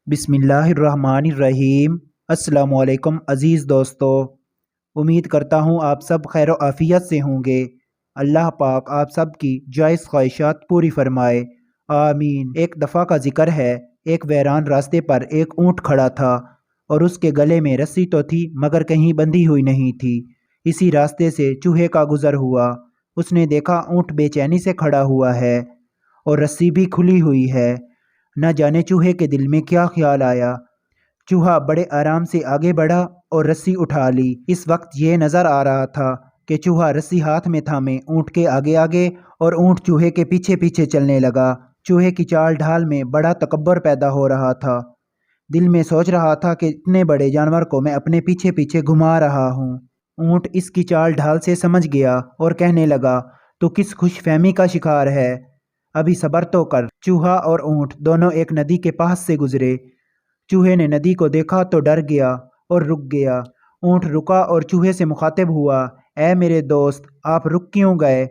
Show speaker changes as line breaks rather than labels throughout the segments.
बिस्मिल्लाहिर्रहमानिर्रहीम। अस्सलाम वालेकुम अज़ीज़ दोस्तों, उम्मीद करता हूँ आप सब खैर व आफ़ियत से होंगे। अल्लाह पाक आप सब की जायज़ ख्वाहिशात पूरी फरमाए, आमीन। एक दफ़ा का जिक्र है, एक वीरान रास्ते पर एक ऊँट खड़ा था और उसके गले में रस्सी तो थी मगर कहीं बंधी हुई नहीं थी। इसी रास्ते से चूहे का गुज़र हुआ। उसने देखा ऊँट बेचैनी से खड़ा हुआ है और रस्सी भी खुली हुई है। न जाने चूहे के दिल में क्या ख्याल आया। चूहा बड़े आराम से आगे बढ़ा और रस्सी उठा ली। इस वक्त ये नज़र आ रहा था कि चूहा रस्सी हाथ में थामे ऊँट के आगे आगे और ऊँट चूहे के पीछे पीछे चलने लगा। चूहे की चाल ढाल में बड़ा तकब्बर पैदा हो रहा था। दिल में सोच रहा था कि इतने बड़े जानवर को मैं अपने पीछे पीछे घुमा रहा हूँ। ऊँट इसकी चाल ढाल से समझ गया और कहने लगा, तू किस खुशफहमी का शिकार है, अभी सब्र तो कर। चूहा और ऊँट दोनों एक नदी के पास से गुजरे। चूहे ने नदी को देखा तो डर गया और रुक गया। ऊँट रुका और चूहे से मुखातिब हुआ, ऐ मेरे दोस्त, आप रुक क्यों गए?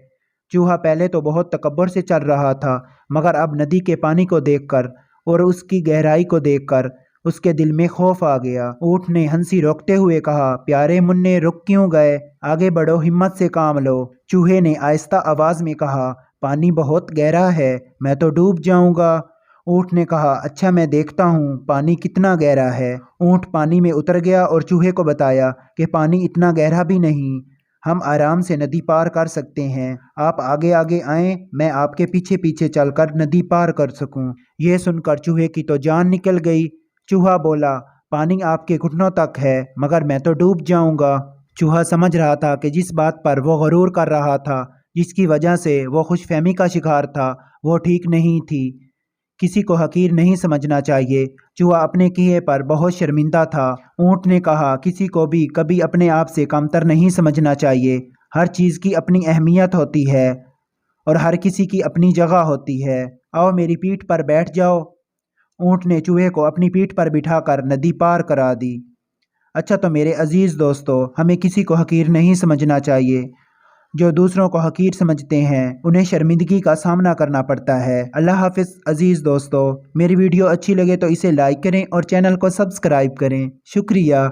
चूहा पहले तो बहुत तकब्बुर से चल रहा था, मगर अब नदी के पानी को देखकर और उसकी गहराई को देखकर उसके दिल में खौफ आ गया। ऊँट ने हंसी रोकते हुए कहा, प्यारे मुन्ने, रुक क्यों गए? आगे बढ़ो, हिम्मत से काम लो। चूहे ने आहिस्ता आवाज में कहा, पानी बहुत गहरा है, मैं तो डूब जाऊंगा। ऊँट ने कहा, अच्छा मैं देखता हूँ पानी कितना गहरा है। ऊँट पानी में उतर गया और चूहे को बताया कि पानी इतना गहरा भी नहीं, हम आराम से नदी पार कर सकते हैं। आप आगे आगे आएं, मैं आपके पीछे पीछे चलकर नदी पार कर सकूं। यह सुनकर चूहे की तो जान निकल गई। चूहा बोला, पानी आपके घुटनों तक है, मगर मैं तो डूब जाऊंगा। चूहा समझ रहा था कि जिस बात पर वो गरूर कर रहा था, जिसकी वजह से वो खुशफहमी का शिकार था, वो ठीक नहीं थी। किसी को हकीर नहीं समझना चाहिए। चूहा अपने किए पर बहुत शर्मिंदा था। ऊँट ने कहा, किसी को भी कभी अपने आप से कमतर नहीं समझना चाहिए। हर चीज़ की अपनी अहमियत होती है और हर किसी की अपनी जगह होती है। आओ मेरी पीठ पर बैठ जाओ। ऊँट ने चूहे को अपनी पीठ पर बिठाकर नदी पार करा दी। अच्छा तो मेरे अजीज़ दोस्तों, हमें किसी को हकीर नहीं समझना चाहिए। जो दूसरों को हकीर समझते हैं उन्हें शर्मिंदगी का सामना करना पड़ता है। अल्लाह हाफिज़ अजीज़ दोस्तों। मेरी वीडियो अच्छी लगे तो इसे लाइक करें और चैनल को सब्सक्राइब करें। शुक्रिया।